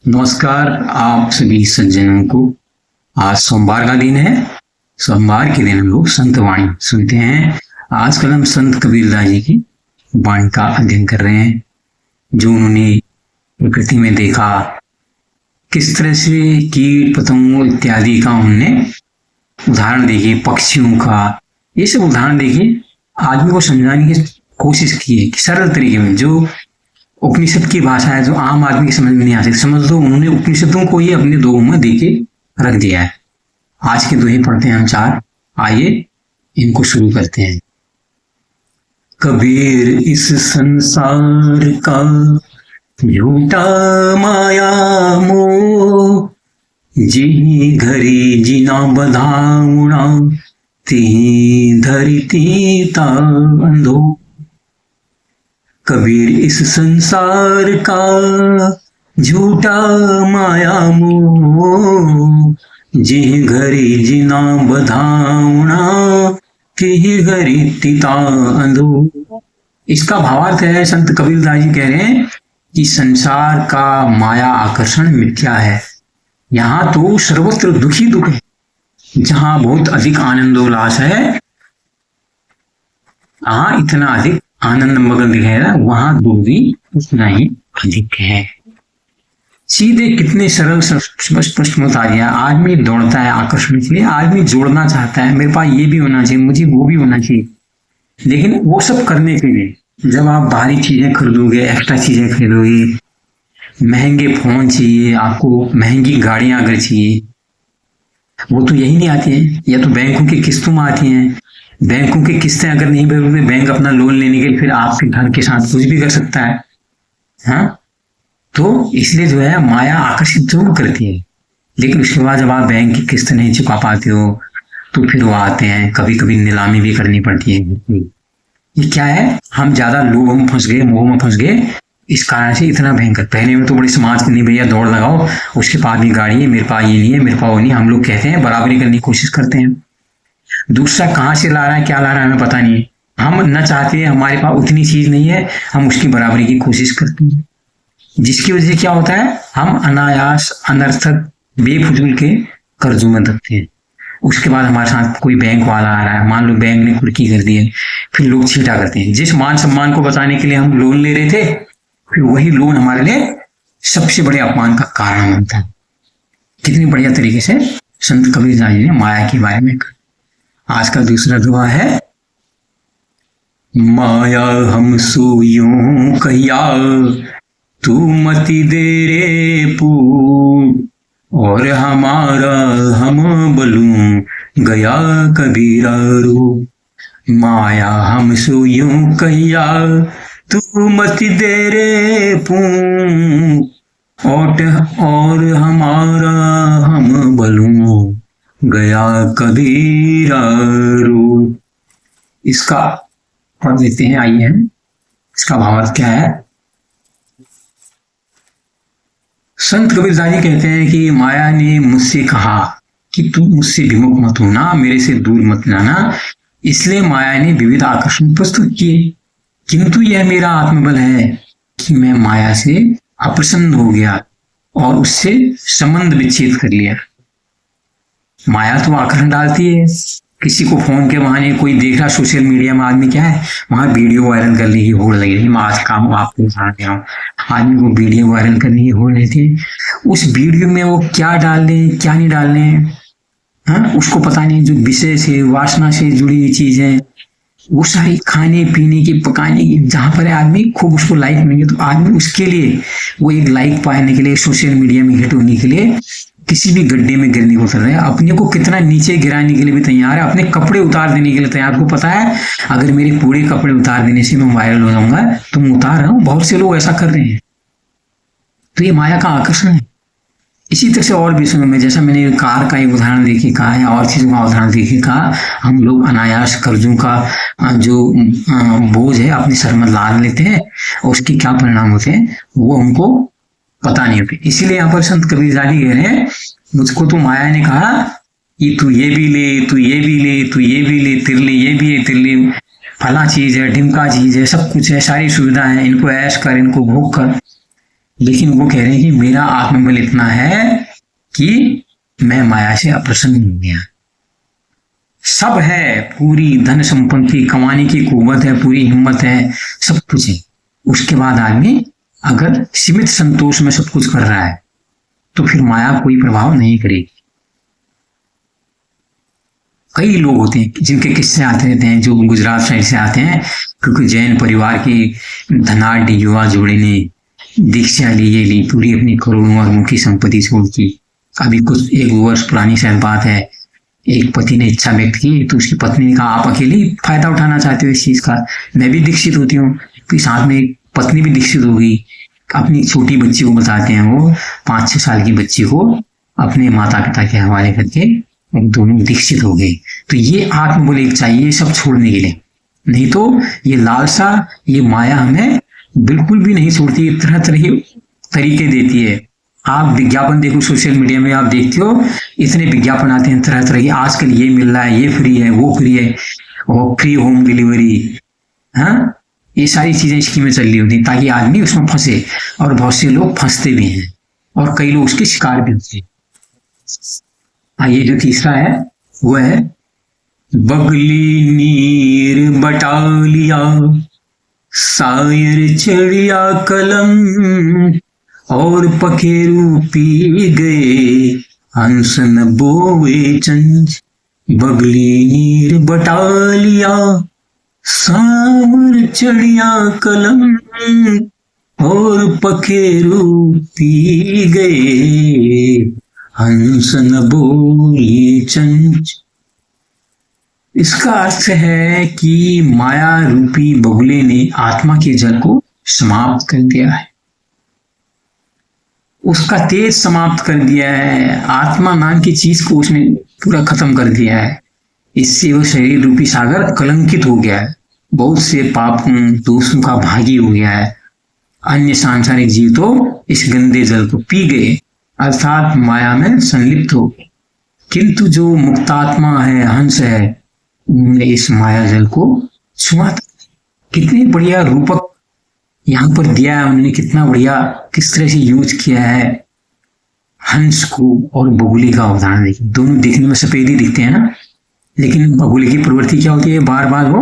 नमस्कार आप सभी सज्जनों को। आज सोमवार का दिन है। सोमवार के दिन हम लोग संत वाणी सुनते हैं। आजकल हम संत कबीरदास जी की वाणी का अध्ययन कर रहे हैं, जो उन्होंने प्रकृति में देखा, किस तरह से कीट पतंगों इत्यादि का उन्होंने उदाहरण देखिए, पक्षियों का, ये सब उदाहरण देखिए आदमी को समझाने की कोशिश की है कि सरल तरीके में, जो उपनिषद की भाषा है, जो आम आदमी की समझ में नहीं आ सकती, समझ लो उन्होंने उपनिषदों को ही अपने दोहों में दे के रख दिया है। आज के दोहे पढ़ते हैं हम चार। आइए इनको शुरू करते हैं। कबीर इस संसार का झूठा माया मोह, जी घरी जिना बधाउणा, ती धरती ता अंधो। कबीर इस संसार का झूठा माया मोह, जिह घरी जिना बधाउणा, तिह घरी तिता अंधो। इसका भावार्थ है, संत कबीरदास जी कह रहे हैं कि संसार का माया आकर्षण मिथ्या है। यहाँ तो सर्वत्र दुख ही दुख है। जहां बहुत अधिक आनंदोल्लास है, हाँ इतना अधिक आनंद मगन दिखाएगा, वहां दुख भी उतना ही अधिक है। सीधे कितने सरल स्पष्ट मत आ गया। आदमी दौड़ता है आकर्षण के लिए, आदमी जोड़ना चाहता है, मेरे पास ये भी होना चाहिए, मुझे वो भी होना चाहिए। लेकिन वो सब करने के लिए जब आप बाहरी चीजें खरीदोगे, एक्स्ट्रा चीजें खरीदोगे, महंगे फोन चाहिए आपको, महंगी गाड़ियां अगर चाहिए, वो तो यही नहीं आती है, या तो बैंकों की किस्तों में आती हैं। बैंकों की किस्तें अगर नहीं भरोगे, बैंक अपना लोन लेने के लिए फिर आपके घर के साथ कुछ भी कर सकता है। हाँ, तो इसलिए जो है माया आकर्षित जरूर करती है, लेकिन उसके बाद जब आप बैंक की किस्त नहीं चुका पाते हो तो फिर वो आते हैं, कभी कभी नीलामी भी करनी पड़ती है। ये क्या है, हम ज्यादा लोभ में फंस गए, मोह में फंस गए, इस कारण से इतना भयंकर। पहले में तो बड़ी समाज की, नहीं भैया दौड़ लगाओ, उसके पास भी गाड़ी है, मेरे पास ये नहीं है, मेरे पास वो नहीं, हम लोग कहते हैं, बराबरी करने की कोशिश करते हैं। दूसरा कहाँ से ला रहा है, क्या ला रहा है, हमें पता नहीं है। हम न चाहते हैं, हमारे पास उतनी चीज नहीं है, हम उसकी बराबरी की कोशिश करते हैं, जिसकी वजह से क्या होता है, हम अनायास अनर्थक बेफजूल के कर्जों में दबते हैं। उसके बाद हमारे साथ कोई बैंक वाला आ रहा है, मान लो बैंक ने कुर्की कर दी है, फिर लोग छीटा करते हैं। जिस मान सम्मान को बचाने के लिए हम लोन ले रहे थे, फिर वही लोन हमारे लिए सबसे बड़े अपमान का कारण बनता है। कितनी बढ़िया तरीके से संत कबीरदास जी ने माया के बारे में। आज का दूसरा दुआ है, माया हम सो यूं कहिया, तू मति दे रे पू, और हमारा हम बलूं गया कबीरा रो। माया हम सो यूं कहिया, तू मति दे रे पू, और हमारा हम बलूं गया कबीरा रो। इसका पढ़ देते हैं, आइए हम। इसका भावार्थ क्या है। संत कबीरदास जी कहते हैं कि माया ने मुझसे कहा कि तू मुझसे विमुख मत होना, मेरे से दूर मत जाना, इसलिए माया ने विविध आकर्षण प्रस्तुत किए, किंतु यह मेरा आत्मबल है कि मैं माया से अप्रसन्न हो गया और उससे संबंध विच्छेद कर लिया। माया तो आकर्षण डालती है, किसी को फोन के बहाने कोई देख रहा, सोशल मीडिया में आदमी क्या है, वहां वीडियो वायरल करने की होड़ लगी रही। मैं आज काम आपको बता दे रहा हूँ, आदमी को वीडियो वायरल करने की होड़ रहती है। उस वीडियो में वो क्या डाल दें, क्या नहीं डाल दें, हाँ उसको पता नहीं। जो विषय से, वासना से जुड़ी हुई चीज है, वो सारी खाने पीने की, पकाने की, जहां पर आदमी खूब उसको लाइक मिलेंगे, तो आदमी उसके लिए, वो एक लाइक पाने के लिए, सोशल मीडिया में हिट होने के लिए किसी भी गड्ढे में गिरने को उतर रहे हैं। अपने को कितना नीचे गिराने के लिए भी तैयार है, अपने कपड़े उतार देने के लिए तैयार। को पता है अगर मेरे पूरे कपड़े उतार देने से मैं वायरल हो जाऊंगा, तो मैं उतार रहा हूं, बहुत से लोग ऐसा कर रहे हैं। तो ये माया का आकर्षण है। इसी तरह से और विषयों में, जैसा मैंने कार का एक उदाहरण देखे कहा है, और चीजों का उदाहरण देखे कहा, हम लोग अनायास कर्जों का जो बोझ है अपने सर में लाद लेते हैं, और उसके क्या परिणाम होते हैं वो हमको पता नहीं होते। इसीलिए यहाँ पर संत कबीरदास जी कह रहे हैं, मुझको तो माया ने कहा कि तू ये भी ले, तू ये भी ले, तू ये भी ले, तेरे लिए ये भी है, तेरे लिए फला चीज है, ढिमका चीज है, सब कुछ है, सारी सुविधा है, इनको ऐश कर, इनको भोग कर। लेकिन वो कह रहे हैं कि मेरा आत्मबल इतना है कि मैं माया से अप्रसन्न हो गया। सब है, पूरी धन संपत्ति, कमाने की कुव्वत है, पूरी हिम्मत है, सब कुछ है, उसके बाद आदमी अगर सीमित संतोष में सब कुछ कर रहा है तो फिर माया कोई प्रभाव नहीं करेगी। कई लोग होते हैं जिनके किस्से आते रहते हैं, जो गुजरात साइड से आते हैं, क्योंकि जैन परिवार की धनाढ़ युवा जोड़े ने दीक्षा ली पूरी अपनी करोड़ों अरबों की संपत्ति छोड़ की। अभी कुछ 1 वर्ष पुरानी शायद बात है, एक पति ने इच्छा व्यक्त की तो उसकी पत्नी ने कहा आप अकेले ही फायदा उठाना चाहते हो इस चीज का, मैं भी दीक्षित होती हूँ। तो साथ में पत्नी भी दीक्षित हो गई। अपनी छोटी बच्ची को बताते हैं, वो 5-6 साल की बच्ची को अपने माता पिता के हवाले करके दोनों दीक्षित हो गए। तो ये आत्मबल एक चाहिए सब छोड़ने के लिए, नहीं तो ये लालसा, ये माया हमें बिल्कुल भी नहीं छोड़ती, तरह तरह के तरीके देती है। आप विज्ञापन देखो, सोशल मीडिया में आप देखते हो इतने विज्ञापन आते हैं तरह तरह के, आजकल ये मिल रहा है, ये फ्री है, वो फ्री है, और फ्री होम डिलीवरी, हाँ, ये सारी चीजें स्कीमें चल रही होती ताकि आदमी उसमें फंसे, और बहुत से लोग फंसते भी हैं और कई लोग उसके शिकार भी होते हैं। ये जो तीसरा है वो है बगली नीर बटालिया, शायर चिड़िया कलम, और पखेरू पी गए हंस न बोए चंच। बगली नीर बटालिया, सावर चिड़िया कलम, और पखेरू पी गए हंस न बोए चंच। इसका अर्थ है कि माया रूपी बगुले ने आत्मा के जल को समाप्त कर दिया है, उसका तेज समाप्त कर दिया है, आत्मा नाम की चीज को उसने पूरा खत्म कर दिया है। इससे वो शरीर रूपी सागर कलंकित हो गया है, बहुत से पापों दोषों का भागी हो गया है। अन्य सांसारिक जीव तो इस गंदे जल को पी गए, अर्थात माया में संलिप्त हो गए, किंतु जो मुक्तात्मा है, हंस है, उन्होंने इस माया जल को छुआ। कितने बढ़िया रूपक यहाँ पर दिया है उन्होंने, कितना बढ़िया किस तरह से यूज किया है हंस को और बगुले का उदाहरण। देखिए दोनों देखने में सफेद ही दिखते हैं ना, लेकिन बगुले की प्रवृत्ति क्या होती है, बार बार वो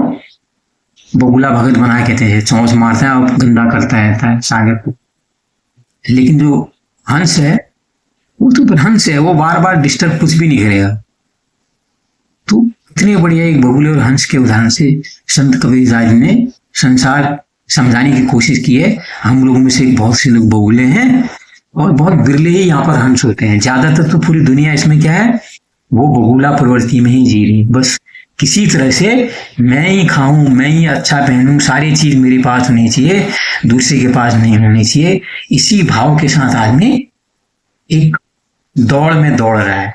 बगुला भगत बना कहते हैं, चौंच मारता है और गंदा करता रहता है सागर को। लेकिन जो हंस है वो तो हंस है, वो बार बार डिस्टर्ब कुछ भी नहीं करेगा। तो इतने बढ़िया एक बगुले और हंस के उदाहरण से संत कबीरदास ने संसार समझाने की कोशिश की है। हम लोगों में से बहुत से लोग बगुले हैं और बहुत बिरले ही यहाँ पर हंस होते हैं। ज्यादातर तो पूरी दुनिया इसमें क्या है, वो बगुला प्रवृत्ति में ही जी रही, बस किसी तरह से मैं ही खाऊं, मैं ही अच्छा पहनूं, सारी चीज मेरे पास होनी चाहिए, दूसरे के पास नहीं होनी चाहिए। इसी भाव के साथ आदमी एक दौड़ में दौड़ रहा है।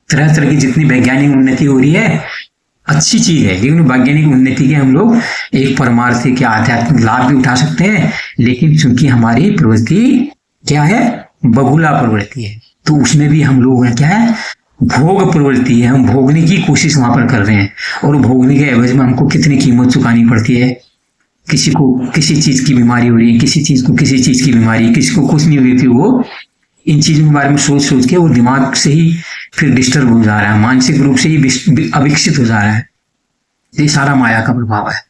तरह तरह की जितनी वैज्ञानिक उन्नति हो रही है अच्छी चीज है, लेकिन वैज्ञानिक उन्नति के हम लोग एक परमार्थी के आध्यात्मिक लाभ भी उठा सकते हैं, लेकिन चूंकि हमारी प्रवृत्ति क्या है, बगुला प्रवृत्ति है, तो उसमें भी हम लोग क्या है, भोग प्रवृत्ति है। हम भोगने की कोशिश वहां पर कर रहे हैं और भोगने के एवज में हमको कितनी कीमत चुकानी पड़ती है। किसी को किसी चीज की बीमारी हो रही है, किसी चीज को किसी चीज की बीमारी, किसी को कुछ नहीं हो रही थी, वो इन चीजों के बारे में सोच सोच के वो दिमाग से ही फिर डिस्टर्ब हो जा रहा है, मानसिक रूप से ही अविकसित हो जा रहा है। ये सारा माया का प्रभाव है।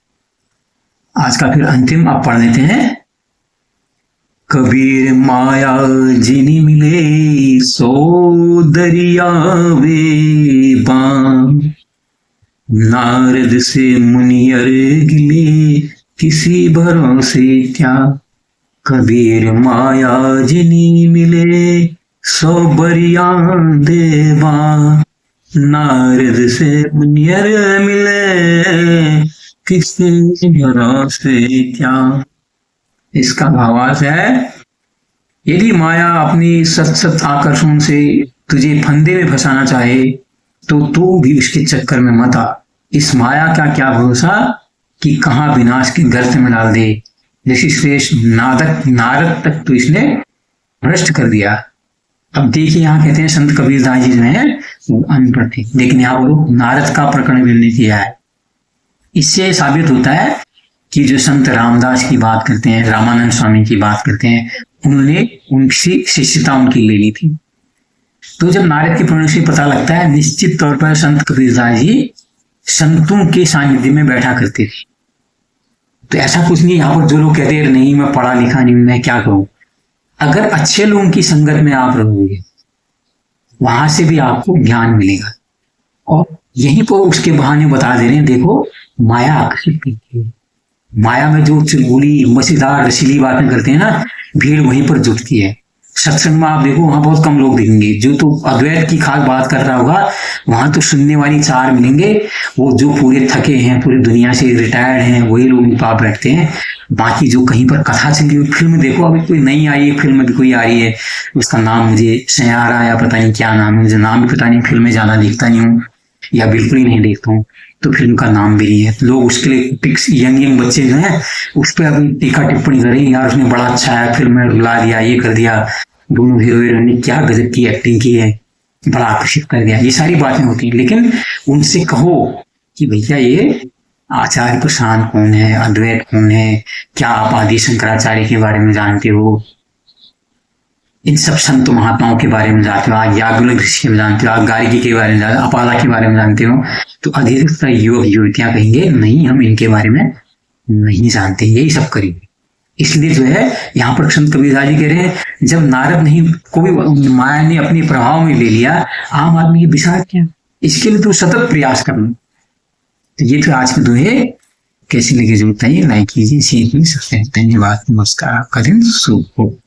आज का फिर अंतिम आप पढ़ लेते हैं। कबीर माया जिनी मिले सो दरियावे बाम, नारद से मुनियर गिले किसी भरोसे क्या। कबीर माया जिनी मिले सो बरिया देवा, नारद से मुनियर मिले किसी भरोसे क्या। इसका भावार्थ है, यदि माया अपनी सत आकर्षण से तुझे फंदे में फंसाना चाहे तो तू भी उसके चक्कर में मत आ। इस माया का क्या भरोसा कि कहाँ विनाश की गर्त में डाल दे। ऋषिश्रेष्ठ नारद तक तो इसने भ्रष्ट कर दिया। अब देखिए यहाँ कहते हैं संत कबीरदास जी जो है वो अनपढ़ थे, लेकिन यहाँ वो नारद का प्रकरण भी किया है। इससे साबित होता है कि जो संत रामदास की बात करते हैं, रामानंद स्वामी की बात करते हैं, उन्होंने उनसे शिष्यता उनकी ले ली थी। तो जब नारद के पुराण से पता लगता है, निश्चित तौर पर संत कबीरदास जी संतों के सानिध्य में बैठा करते थे। तो ऐसा कुछ नहीं, यहाँ पर जो लोग कहते हैं नहीं मैं पढ़ा लिखा नहीं, मैं क्या करूं, अगर अच्छे लोगों की संगत में आप रहोगे वहां से भी आपको ज्ञान मिलेगा। और यहीं पर उसके बहाने बता दे रहे हैं, देखो माया आकर्षित करती है। माया में जो चुलबुली मजेदार रसीली बातें करते हैं ना, भीड़ वहीं पर जुटती है। सत्संग में आप देखो वहां बहुत कम लोग दिखेंगे, जो तो अद्वैत की खास बात कर रहा होगा वहां तो सुनने वाली चार मिलेंगे, वो जो पूरे थके हैं, पूरी दुनिया से रिटायर्ड हैं, वही लोग पास बैठते हैं। बाकी जो कहीं पर कथा चल रही है, फिल्म देखो अभी कोई नई आई है, फिल्म अभी कोई आ रही है, उसका नाम मुझे सयारा या पता नहीं क्या नाम है, मुझे नाम भी पता नहीं, फिल्में ज्यादा देखता नहीं हूँ या बिल्कुल ही नहीं देखता हूँ, तो फिल्म का नाम भी नहीं है। लोग उसके लिए पिक्स यंग बच्चे जो हैं उस पर अभी टीका टिप्पणी करें, यार उसने बड़ा अच्छा है, फिल्म में रुला दिया, ये कर दिया, दोनों हीरो हीरोइन ने क्या गजब की एक्टिंग की है, बड़ा आकर्षित कर दिया, ये सारी बातें होती हैं। लेकिन उनसे कहो कि भैया ये आचार्य प्रशांत कौन है, अद्वैत कौन है, क्या आप आदि शंकराचार्य के बारे में जानते हो, इन सब संत महात्माओं के बारे में जानते हो, आप याज्ञवल्क्य ऋषि के जानते हो, आप गार्गी के बारे में जानते हो, अपाला के बारे में जानते हो, तो अधिकतर युवक युवतियां कहेंगे नहीं हम इनके बारे में नहीं जानते, यही सब करेंगे। इसलिए जो है यहाँ पर संत कबीरदास जी कह रहे हैं, जब नारद नहीं को भी माया ने अपने प्रभाव में ले लिया, आम आदमी के विचार क्या, इसके लिए तो सतत प्रयास करना। तो ये तो आज के दोहे कैसे लगे जो बताइए, लाइक कीजिए, शेयर कीजिए, सब्सक्राइब। धन्यवाद, नमस्कार, आपका दिन शुभ हो।